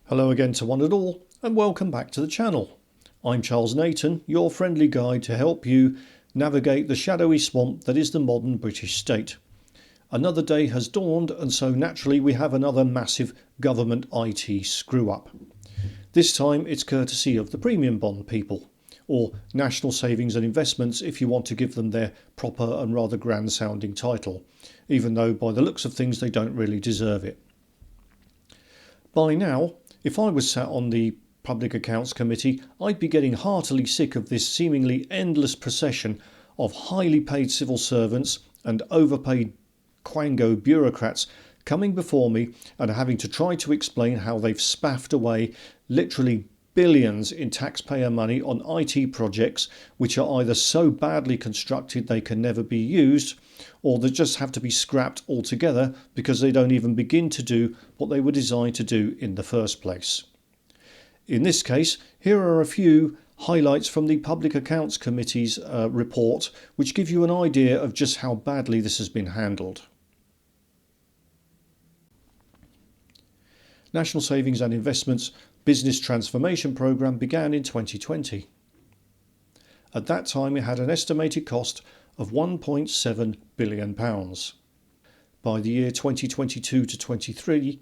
Hello again to one and all, and welcome back to the channel. I'm Charles Nayton, your friendly guide to help you navigate the shadowy swamp that is the modern British state. Another day has dawned, and so naturally we have another massive government IT screw-up. This time it's courtesy of the premium bond people, or National Savings and Investments if you want to give them their proper and rather grand sounding title, even though by the looks of things they don't really deserve it. By now, if I was sat on the Public Accounts Committee, I'd be getting heartily sick of this seemingly endless procession of highly paid civil servants and overpaid quango bureaucrats coming before me and having to try to explain how they've spaffed away literally billions in taxpayer money on IT projects which are either so badly constructed they can never be used, or they just have to be scrapped altogether because they don't even begin to do what they were designed to do in the first place. In this case, here are a few highlights from the Public Accounts Committee's report which give you an idea of just how badly this has been handled. National Savings and Investments Business Transformation Programme began in 2020. At that time it had an estimated cost of £1.7 billion. By the year 2022 to 23,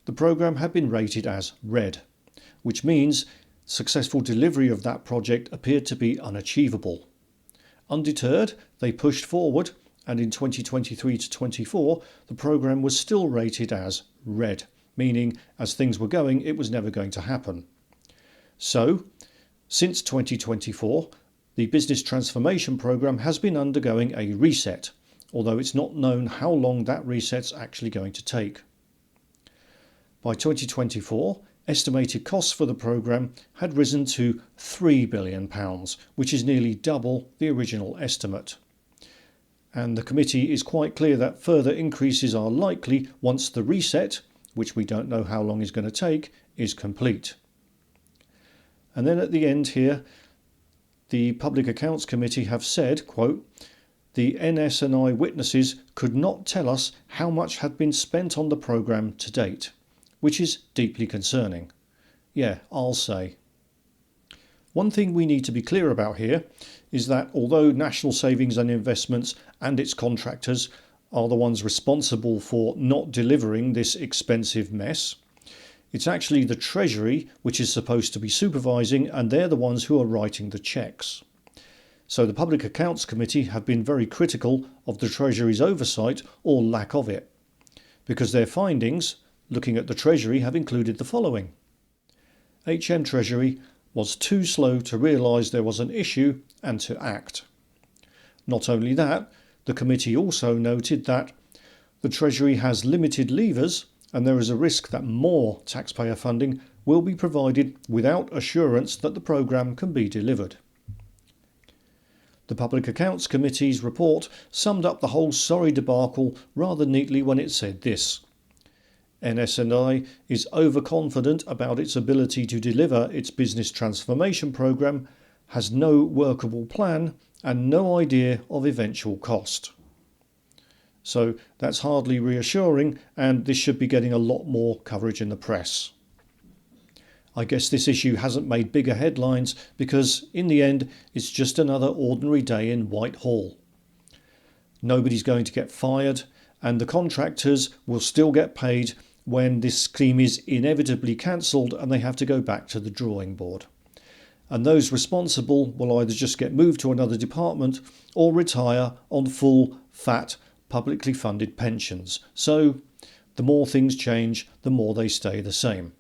the programme had been rated as red, which means successful delivery of that project appeared to be unachievable. Undeterred, they pushed forward, and in 2023 to 24, the programme was still rated as red, meaning as things were going, it was never going to happen. So, since 2024, the Business Transformation Programme has been undergoing a reset, although it's not known how long that reset's actually going to take. By 2024, estimated costs for the programme had risen to £3 billion, which is nearly double the original estimate. And the committee is quite clear that further increases are likely once the reset, which we don't know how long is going to take, is complete. And then at the end here, the Public Accounts Committee have said, quote, "The NS&I witnesses could not tell us how much had been spent on the programme to date," which is deeply concerning. Yeah, I'll say. One thing we need to be clear about here is that although National Savings and Investments and its contractors are the ones responsible for not delivering this expensive mess, it's actually the Treasury which is supposed to be supervising, and they're the ones who are writing the cheques. So the Public Accounts Committee have been very critical of the Treasury's oversight or lack of it, because their findings, looking at the Treasury, have included the following. HM Treasury was too slow to realise there was an issue and to act. Not only that, the committee also noted that the Treasury has limited levers and there is a risk that more taxpayer funding will be provided without assurance that the programme can be delivered. The Public Accounts Committee's report summed up the whole sorry debacle rather neatly when it said this: NS&I is overconfident about its ability to deliver its business transformation programme, has no workable plan and no idea of eventual cost. So that's hardly reassuring, and this should be getting a lot more coverage in the press. I guess this issue hasn't made bigger headlines because in the end it's just another ordinary day in Whitehall. Nobody's going to get fired, and the contractors will still get paid when this scheme is inevitably cancelled and they have to go back to the drawing board. And those responsible will either just get moved to another department or retire on full, fat, publicly funded pensions. So the more things change, the more they stay the same.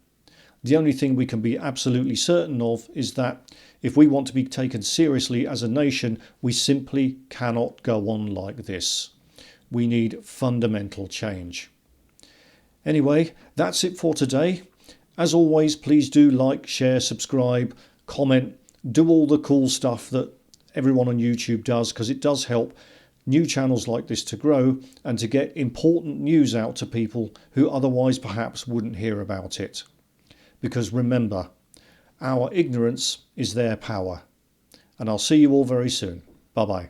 The only thing we can be absolutely certain of is that if we want to be taken seriously as a nation, we simply cannot go on like this. We need fundamental change. Anyway, that's it for today. As always, please do like, share, subscribe, comment, do all the cool stuff that everyone on YouTube does, because it does help new channels like this to grow and to get important news out to people who otherwise perhaps wouldn't hear about it. Because remember, our ignorance is their power. And I'll see you all very soon. Bye bye.